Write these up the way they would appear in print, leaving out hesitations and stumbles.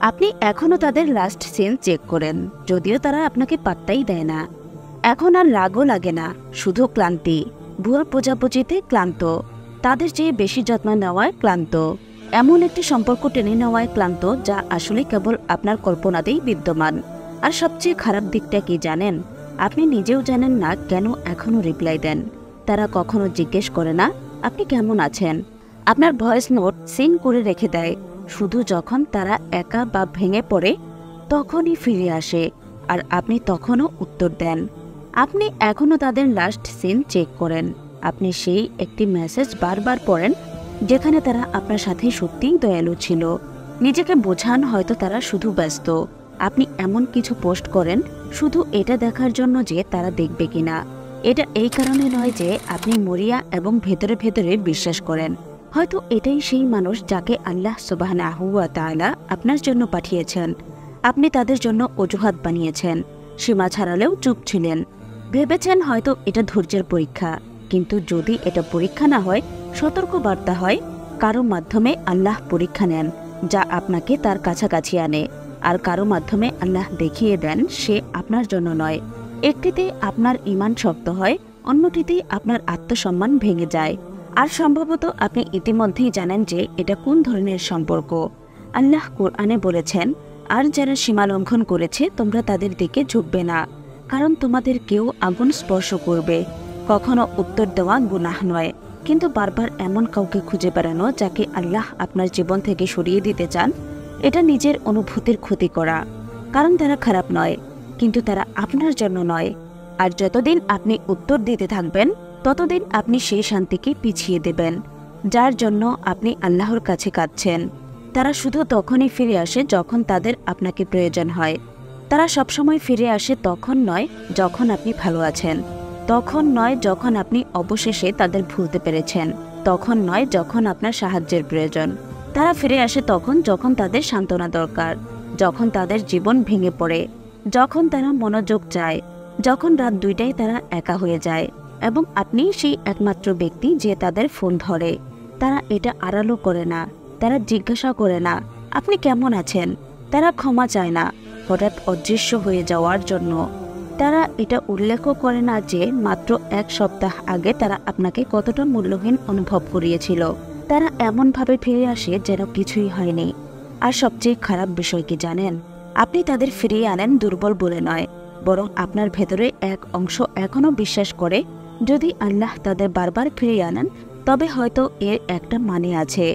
আপনি এখনও তাদের লাস্ট সিন চেক করেন, যদিও তারা আপনাকে পাত্তাই দেয় না। এখন আর রাগও লাগে না, শুধু ক্লান্তি। ভুল বোঝাবুঝিতে ক্লান্ত, তাদের চেয়ে বেশি যত্ন নেওয়ায় ক্লান্ত, এমন একটি সম্পর্ক টেনে নেওয়ায় ক্লান্ত যা আসলে কেবল আপনার কল্পনাতেই বিদ্যমান। আর সবচেয়ে খারাপ দিকটা কি জানেন? আপনি নিজেও জানেন না কেন এখনও রিপ্লাই দেন। তারা কখনো জিজ্ঞেস করে না আপনি কেমন আছেন। আপনার ভয়েস নোট সিন করে রেখে দেয়, শুধু যখন তারা একা বা ভেঙে পড়ে তখনই ফিরে আসে, আর আপনি তখনও উত্তর দেন। আপনি এখনও তাদের লাস্ট সিন চেক করেন। আপনি সেই একটি মেসেজ বারবার পড়েন যেখানে তারা আপনার সাথে সত্যিই দয়ালু ছিল। নিজেকে বোঝান হয়তো তারা শুধু ব্যস্ত। আপনি এমন কিছু পোস্ট করেন শুধু এটা দেখার জন্য যে তারা দেখবে কিনা। এটা এই কারণে নয় যে আপনি মরিয়া এবং ভেতরে ভেতরে বিশ্বাস করেন হয়তো এটাই সেই মানুষ যাকে আল্লাহ সুবহানাহু ওয়া তাআলা আপনার জন্য পাঠিয়েছেন। আপনি তাদের জন্য অজুহাত বানিয়েছেন, সীমা ছাড়ালেও চুপ ছিলেন। ভেবেছেন হয়তো এটা ধৈর্যের পরীক্ষা, কিন্তু যদি এটা পরীক্ষা না হয়, সতর্ক বার্তা হয়। কারো মাধ্যমে আল্লাহ পরীক্ষা নেন যা আপনাকে তার কাছাকাছি আনে, আর কারো মাধ্যমে আল্লাহ দেখিয়ে দেন সে আপনার জন্য নয়। একটিতে আপনার ঈমান শক্ত হয়, অন্যটিতে আপনার আত্মসম্মান ভেঙে যায়। আর সম্ভবত আপনি ইতিমধ্যেই জানেন যে এটা কোন ধরনের সম্পর্ক। আল্লাহ কোরআনে বলেছেন, আর যারা সীমা লঙ্ঘন করেছে তোমরা তাদের দিকে ঝুঁকবে না, কারণ তোমাদের কেউ আগুন স্পর্শ করবে। কখনো উত্তর দেওয়া গুনাহ নয়, কিন্তু বারবার এমন কাউকে খুঁজে বেড়ানো যাকে আল্লাহ আপনার জীবন থেকে সরিয়ে দিতে চান, এটা নিজের অনুভূতির ক্ষতি করা। কারণ তারা খারাপ নয়, কিন্তু তারা আপনার জন্য নয়। আর যতদিন আপনি উত্তর দিতে থাকবেন ততদিন আপনি সেই শান্তিকে পিছিয়ে দেবেন যার জন্য আপনি আল্লাহর কাছে কাঁদছেন। তারা শুধু তখনই ফিরে আসে যখন তাদের আপনাকে প্রয়োজন হয়। তারা সবসময় ফিরে আসে তখন নয় যখন আপনি ভালো আছেন, তখন নয় যখন আপনি অবশেষে তাদের ভুলতে পেরেছেন, তখন নয় যখন আপনার সাহায্যের প্রয়োজন। তারা ফিরে আসে তখন যখন তাদের সান্ত্বনা দরকার, যখন তাদের জীবন ভেঙে পড়ে, যখন তারা মনোযোগ চায়, যখন রাত 2টায় তারা একা হয়ে যায় এবং আপনি সেই একমাত্র ব্যক্তি যে তাদের ফোন ধরে। তারা এটা আড়ালো করে না, তারা জিজ্ঞাসা করে না আপনি কেমন আছেন। তারা ক্ষমা চায় না হঠাৎ অদৃশ্য হয়ে যাওয়ার জন্য। তারা এটা উল্লেখও করে না যে মাত্র 1 সপ্তাহ আগে তারা আপনাকে কতটা মূল্যহীন অনুভব করিয়েছিল। তারা এমনভাবে ফিরে আসে যেন কিছুই হয়নি। আর সবচেয়ে খারাপ বিষয় কি জানেন? আপনি তাদের ফিরিয়ে আনেন দুর্বল বলে নয়, বরং আপনার ভেতরে এক অংশ এখনও বিশ্বাস করে যদি আল্লাহ তাদের বারবার ফিরিয়ে আনেন তবে হয়তো এর একটা মানে আছে।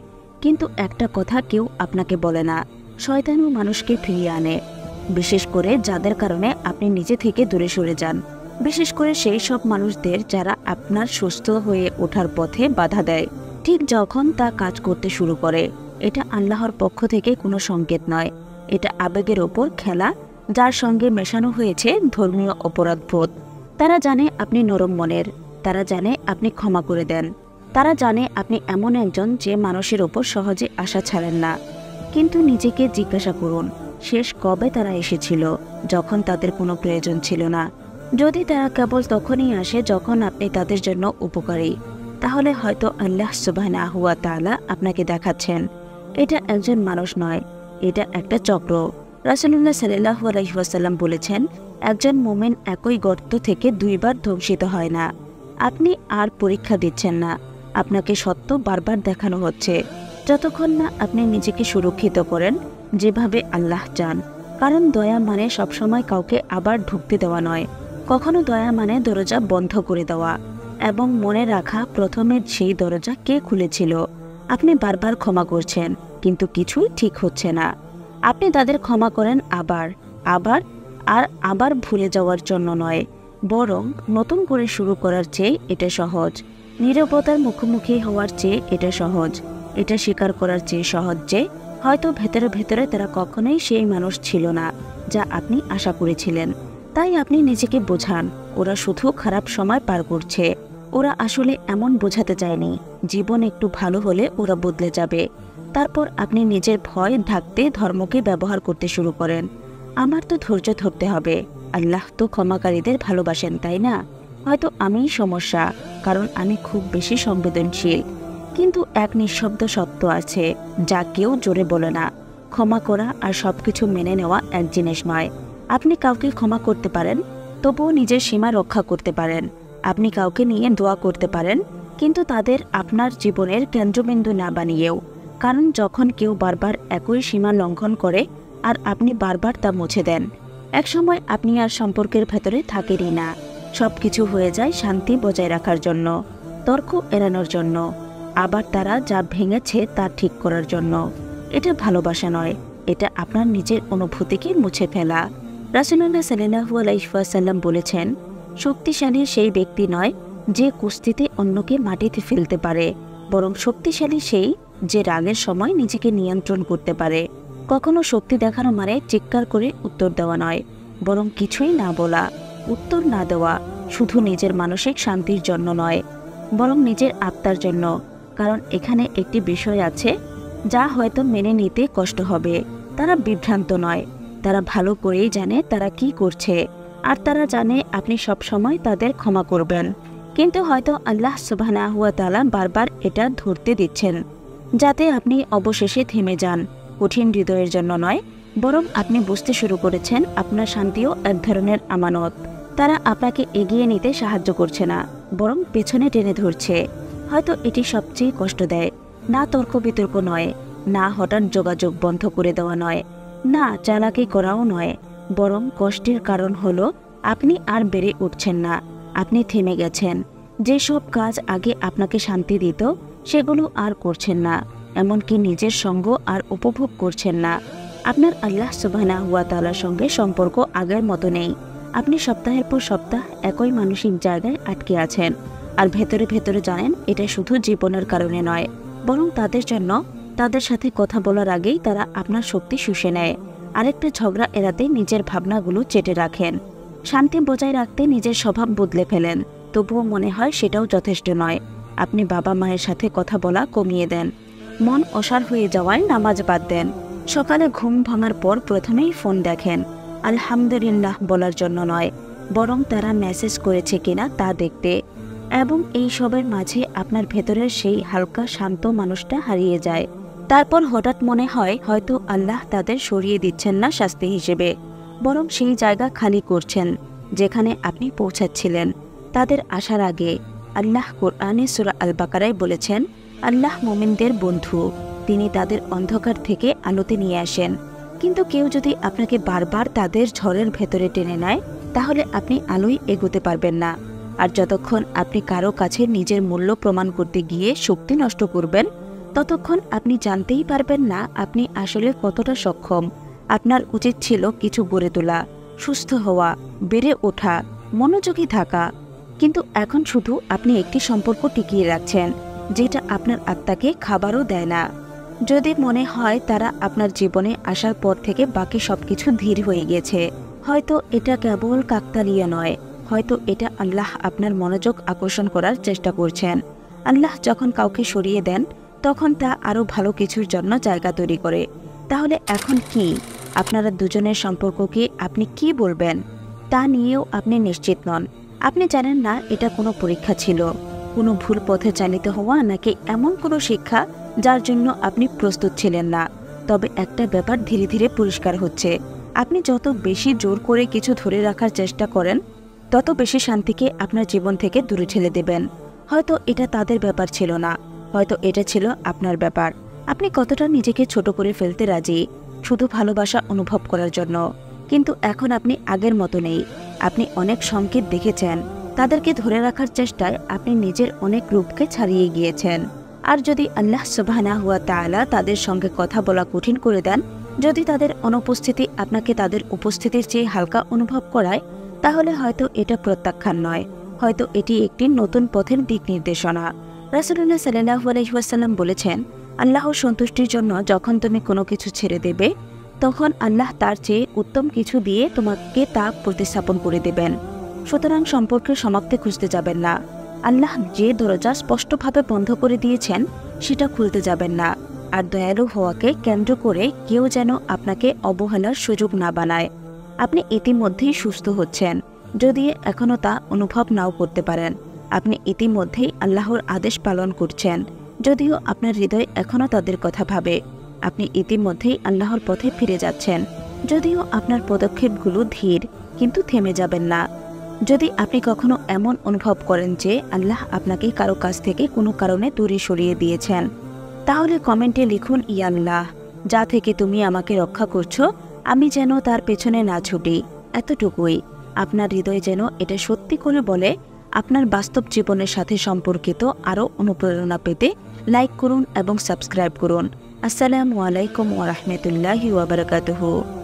কিন্তু একটা কথা কেউ আপনাকে বলে না, শয়তানও মানুষকে ফিরিয়ে আনে, বিশেষ করে যাদের কারণে আপনি নিজে থেকে দূরে সরে যান। বিশেষ করে সেই সব মানুষদের যারা আপনার সুস্থ হয়ে ওঠার পথে বাধা দেয় ঠিক যখন তা কাজ করতে শুরু করে। এটা আল্লাহর পক্ষ থেকে কোনো সংকেত নয়, এটা আবেগের ওপর খেলা যার সঙ্গে মেশানো হয়েছে ধর্মীয় অপরাধবোধ। তারা জানে আপনি নরম মনের, তারা জানে আপনি ক্ষমা করে দেন, তারা জানে আপনি এমন একজন যে মানুষের ওপর সহজে আশা ছাড়েন না। কিন্তু নিজেকে জিজ্ঞাসা করুন, শেষ কবে তারা এসেছিল? যখন তাদের কোনো প্রয়োজন ছিল না। যদি তারা কেবল তখনই আসে যখন আপনি তাদের জন্য উপকারী, তাহলে হয়তো আল্লাহ সুবহানাহু ওয়া তাআলা আপনাকে দেখাচ্ছেন এটা একজন মানুষ নয়, এটা একটা চক্র। রাসূলুল্লাহ সাল্লাল্লাহু আলাইহি ওয়াসাল্লাম বলেছেন, একজন মুমিন একই গর্ত থেকে 2 বার ধ্বংসিত হয় না। আপনি আর পরীক্ষা দিচ্ছেন না, আপনাকে সত্য বারবার দেখানো হচ্ছে। যতক্ষণ না আপনি নিজেকে সুরক্ষিত করেন যেভাবে আল্লাহ চান। কারণ দয়া মানে সবসময় কাউকে আবার ঢুকতে দেওয়া নয়, কখনো দয়া মানে দরজা বন্ধ করে দেওয়া এবং মনে রাখা প্রথমে সেই দরজা কে খুলেছিল। আপনি বারবার ক্ষমা করছেন কিন্তু কিছুই ঠিক হচ্ছে না। আপনি তাদের ক্ষমা করেন আবার আবার আর আবার ভুলে যাওয়ার জন্য নয়, বরং নতুন করে শুরু করার চেয়ে এটা সহজ। নীরবতার মুখোমুখি হওয়ার চেয়ে এটা সহজ। এটা স্বীকার করার চেয়ে সহজ যে হয়তো ভেতরে ভেতরে তারা কখনোই সেই মানুষ ছিল না যা আপনি আশা করেছিলেন। তাই আপনি নিজেকে বোঝান ওরা শুধু খারাপ সময় পার করছে। ওরা আসলে এমন বোঝাতে চায়নি জীবন একটু ভালো হলে ওরা বদলে যাবে। তারপর আপনি নিজের ভয় ঢাকতে ধর্মকে ব্যবহার করতে শুরু করেন। আমার তো ধৈর্য ধরতে হবে, আল্লাহ তো ক্ষমাকারীদের ভালোবাসেন, তাই না? হয়তো আমিই সমস্যা, কারণ আমি খুব বেশি সংবেদনশীল। কিন্তু এক নিঃশব্দ সত্য আছে যা কেউ জোরে বলে না, ক্ষমা করা আর সবকিছু মেনে নেওয়া এক জিনিস নয়। আপনি কাউকে ক্ষমা করতে পারেন, তবুও নিজের সীমা রক্ষা করতে পারেন। আপনি কাউকে নিয়ে দোয়া করতে পারেন, কিন্তু তাদের আপনার জীবনের কেন্দ্রবিন্দু না বানিয়েও। কারণ যখন কেউ বারবার একই সীমা লঙ্ঘন করে আর আপনি বারবার তা মুছে দেন, একসময় আপনি আর সম্পর্কের ভেতরে থাকেনই না। সব কিছু হয়ে যায় শান্তি বজায় রাখার জন্য, তর্ক এড়ানোর জন্য, আবার তারা যা ভেঙেছে তা ঠিক করার জন্য। এটা ভালোবাসা নয়, এটা আপনার নিজের অনুভূতিকে মুছে ফেলা। রাসূলুল্লাহ সাল্লাল্লাহু আলাইহি ওয়াসাল্লাম বলেছেন, শক্তিশালী সেই ব্যক্তি নয় যে কুস্তিতে অন্যকে মাটিতে ফেলতে পারে, বরং শক্তিশালী সেই যে রাগের সময় নিজেকে নিয়ন্ত্রণ করতে পারে। কখনো শক্তি দেখানো মানে চিৎকার করে উত্তর দেওয়া নয়, বরং কিছুই না বলা, উত্তর না দেওয়া, শুধু নিজের মানসিক শান্তির জন্য নয়, বরং নিজের আত্মার জন্য। কারণ এখানে একটি বিষয় আছে যা হয়তো মেনে নিতে কষ্ট হবে। তারা বিভ্রান্ত নয়, তারা ভালো করেই জানে তারা কি করছে, আর তারা জানে আপনি সবসময় তাদের ক্ষমা করবেন। কিন্তু হয়তো আল্লাহ সুবহানাহু ওয়া তাআলা বারবার এটা ধরতে দিচ্ছেন, যাতে আপনি অবশেষে থেমে যান। কঠিন হৃদয়ের জন্য নয়, বরং আপনি বুঝতে শুরু করেছেন আপনার শান্তিও এক ধরনের আমানত। তারা আপনাকে এগিয়ে নিতে সাহায্য করছে না, বরং পেছনে টেনে ধরছে। হয়তো এটি সবচেয়ে কষ্ট দেয়। না তর্ক বিতর্ক নয়, না হঠাৎ যোগাযোগ বন্ধ করে দেওয়া নয়, না চালাকি করাও নয়, বরং কষ্টের কারণ হলো আপনি আর বেড়ে উঠছেন না, আপনি থেমে গেছেন। যেসব কাজ আগে আপনাকে শান্তি দিত সেগুলো আর করছেন না, এমনকি নিজের সঙ্গ আর উপভোগ করছেন না। আপনার আল্লাহ সুবহানাহু ওয়া তাআলার সঙ্গে সম্পর্ক আগের মতো নেই। আপনি সপ্তাহের পর সপ্তাহ একই মানসিক জায়গায় আটকে আছেন, আর ভেতরে ভেতরে জানেন এটা শুধু জীবনের কারণে নয়, বরং তাদের জন্য। তাদের সাথে কথা বলার আগেই তারা আপনার শক্তি শুষে নেয়। আরেকটা ঝগড়া এড়াতে নিজের ভাবনাগুলো চেটে রাখেন। শান্তি বজায় রাখতে নিজের স্বভাব বদলে ফেলেন, তবুও মনে হয় সেটাও যথেষ্ট নয়। আপনি বাবা মায়ের সাথে কথা বলা কমিয়ে দেন, মন অসাড় হয়ে যাওয়ায় নামাজ বাদ দেন, সকালে ঘুম ভাঙার পর প্রথমেই ফোন দেখেন আলহামদুলিল্লাহ বলার জন্য নয়, বরং তারা মেসেজ করেছে কিনা তা দেখতে। এবং এই সবের মাঝে আপনার ভেতরের সেই হালকা শান্ত মানুষটা হারিয়ে যায়। তারপর হঠাৎ মনে হয় হয়তো আল্লাহ তাদের সরিয়ে দিচ্ছেন না শাস্তি হিসেবে, বরং সেই জায়গা খালি করছেন যেখানে আপনি পৌঁছাচ্ছিলেন তাদের আসার আগে। আল্লাহ কোরআনে সূরা আল বাকারায় বলেছেন, আল্লাহ মুমিনদের বন্ধু, তিনি তাদের অন্ধকার থেকে আলোতে নিয়ে আসেন। কিন্তু কেউ যদি আপনাকে বারবার তাদের ঝড়ের ভেতরে টেনে নেয়, তাহলে আপনি আলোয় এগোতে পারবেন না। আর যতক্ষণ আপনি কারো কাছে নিজের মূল্য প্রমাণ করতে গিয়ে শক্তি নষ্ট করবেন, ততক্ষণ আপনি জানতেই পারবেন না আপনি আসলে কতটা সক্ষম। আপনার উচিত ছিল কিছু গড়ে তোলা, সুস্থ হওয়া, বেড়ে ওঠা, মনোযোগী থাকা। কিন্তু এখন শুধু আপনি একটি সম্পর্ক টিকিয়ে রাখছেন যেটা আপনার আত্মাকে খাবারও দেয় না। যদি মনে হয় তারা আপনার জীবনে আসার পর থেকে বাকি সবকিছু ধীর হয়ে গেছে, হয়তো এটা কেবল কাকতালীয় নয়, হয়তো এটা আল্লাহ আপনার মনোযোগ আকর্ষণ করার চেষ্টা করছেন। আল্লাহ যখন কাউকে সরিয়ে দেন, তখন তা আরও ভালো কিছুর জন্য জায়গা তৈরি করে। তাহলে এখন কি আপনারা দুজনের সম্পর্ককে আপনি কি বলবেন তা নিয়েও আপনি নিশ্চিত নন। আপনি জানেন না এটা কোনো পরীক্ষা ছিল, কোনো ভুল পথে চালিত হওয়া, নাকি এমন কোনো শিক্ষা যার জন্য আপনি প্রস্তুত ছিলেন না। তবে একটা ব্যাপার ধীরে ধীরে পরিষ্কার হচ্ছে, আপনি যত বেশি জোর করে কিছু ধরে রাখার চেষ্টা করেন, তত বেশি শান্তিকে আপনার জীবন থেকে দূরে ঠেলে দেবেন। হয়তো এটা তাদের ব্যাপার ছিল না, হয়তো এটা ছিল আপনার ব্যাপার। আপনি কতটা নিজেকে ছোট করে ফেলতে রাজি শুধু ভালোবাসা অনুভব করার জন্য। কিন্তু এখন আপনি আগের মতো নেই। আপনি অনেক সংকেত দেখেছেন, তাদেরকে ধরে রাখার চেষ্টায় আপনি নিজের অনেক রূপকে ছাড়িয়ে গিয়েছেন। আর যদি আল্লাহ সুবহানাহু ওয়া তাআলা তাদের সঙ্গে কথা বলা কঠিন করে দেন, যদি তাদের অনুপস্থিতি আপনাকে তাদের উপস্থিতির চেয়ে হালকা অনুভব করায়, তাহলে হয়তো এটা প্রত্যাখ্যান নয়, হয়তো এটি একটি নতুন পথের দিক নির্দেশনা। রাসূলুল্লাহ সাল্লাল্লাহু আলাইহি ওয়াসাল্লাম বলেছেন, আল্লাহর সন্তুষ্টির জন্য যখন তুমি কোনো কিছু ছেড়ে দেবে, তখন আল্লাহ তার চেয়ে উত্তম কিছু দিয়ে তোমাকে তা প্রতিস্থাপন করে দেবেন। সুতরাং সম্পর্কের সমাপ্তি খুঁজতে যাবেন না। আল্লাহ যে দরজা স্পষ্টভাবে বন্ধ করে দিয়েছেন সেটা খুলতে যাবেন না। আর দয়ালু হওয়াকে কেন্দ্র করে কেউ যেন আপনাকে অবহেলার সুযোগ না বানায়। আপনি ইতিমধ্যেই সুস্থ হচ্ছেন, যদি এখনও তা অনুভব নাও করতে পারেন। আপনি ইতিমধ্যেই আল্লাহর আদেশ পালন করছেন, যদিও আপনার হৃদয় এখনও তাদের কথা ভাবে। আপনি ইতিমধ্যেই আল্লাহর পথে ফিরে যাচ্ছেন। যদিও আপনার পদক্ষেপগুলো ধীর, কিন্তু থেমে যাবেন না। যদি আপনি কখনো এমন অনুভব করেন যে আল্লাহ আপনাকে কারো কাছ থেকে কোনো কারণে দূরে সরিয়ে দিয়েছেন, তাহলে কমেন্টে লিখুন, ইয়া আল্লাহ, যা থেকে তুমি আমাকে রক্ষা করছো, আমি যেন তার পেছনে না ছুটি। এতটুকুই। আপনার হৃদয় যেন এটা সত্যি করে বলে। আপনার বাস্তব জীবনের সাথে সম্পর্কিত আরও অনুপ্রেরণা পেতে লাইক করুন এবং সাবস্ক্রাইব করুন। আসসালামু আলাইকুম ওয়া রাহমাতুল্লাহি ওয়া বারাকাতুহু।